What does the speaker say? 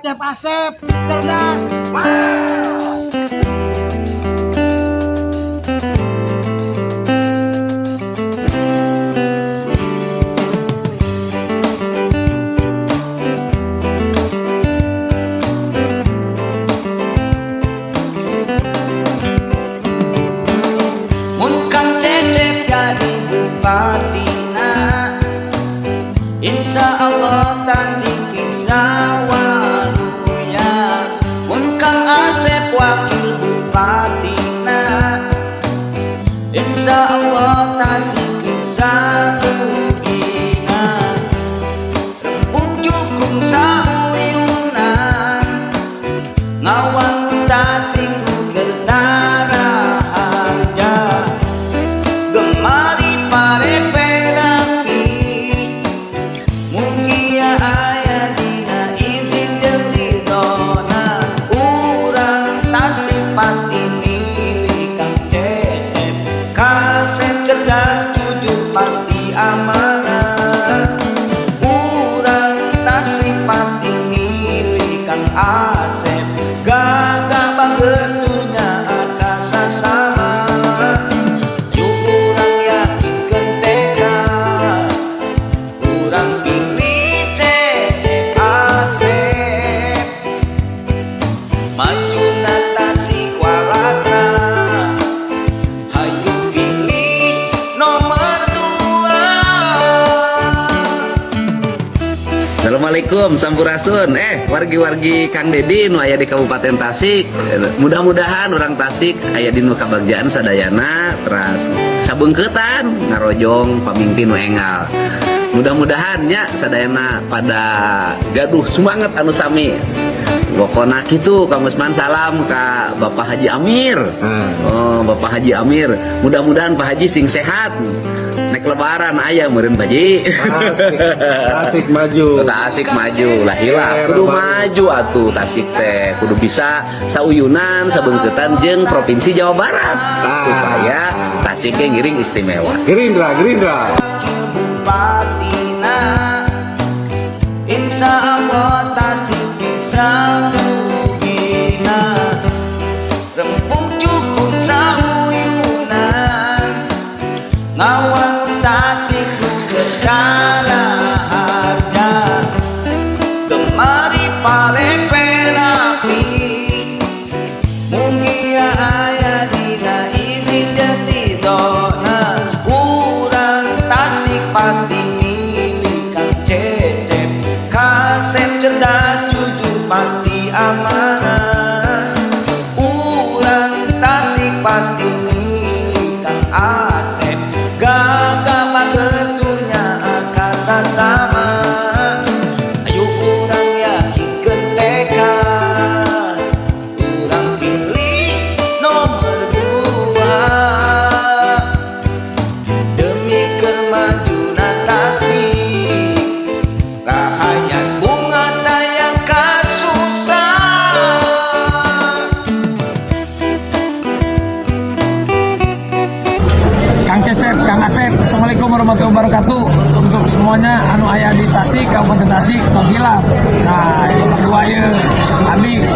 Cecep Asep cerdas. Mun Kang Cecep jadi bupatina, insya Allah tasik kisah waluya. Mun Kang Asep wakil bupatina, insya Allah tasik kisah lugina. Rempuk jukung sauyunan, ngawang tasik gertara harja. Gemari pare perapi, mugia aya dina izin jeung ridona. Urang tasik pasti milih Kang Cecep. Kasep cerdas jujur pasti amanah. Urang tasik pasti milih Kang Asep. Gagah banggeturnya akasa sama. Yuk urang yakinkeun tekad, urang pilih Cecep Asep. Majuna tasik walatra, hayu pilih nomor 2. Assalamualaikum Sampurasun. Wargi-wargi Kang Dedin aya di Kabupaten Tasik. Mudah-mudahan orang Tasik aya di nu kabagjaan sadayana teras sabeungkeutan ngarojong pamimpin nu enggal. Mudah-mudahan nya sadayana pada gaduh semangat anu sami. Pokona kitu Kang Usman salam ka Bapak Haji Amir. Oh, Bapak Haji Amir. Mudah-mudahan Pak Haji sing sehat. Nek lebaran aya meureun Pak Haji. Tasik maju. Tasik maju lah hilang kudu maju atuh Tasik teh kudu bisa sauyunan sabeungkeutan jeung provinsi Jawa Barat supaya Tasik ge ngiring istimewa. Gerindra. Bupatina, insya Allah tasik bisa lugina. Rempuk cukup sauyunan, ngawang tasik gertara harja. Gemari pare perapi, mugia aya dina izin jeung ridona. Urang tasik pasti milih Kang Cecep. Kasep cerdas jujur pasti amanah. Urang tasik pasti milih Kang Asep. Gagah banggeturnya akasa sama. Ayo urang yakinkeun tekad, urang pilih nomor 2. Demi kemajuna Tasik, rahayan bunga tayang kasusah. Kang Cecep, Kang Asep, Assalamualaikum warahmatullahi wabarakatuh. Untuk semuanya anu aya di Tasik, Kabupaten Tasik, tong hilap. Nah, yang kedua ya, kami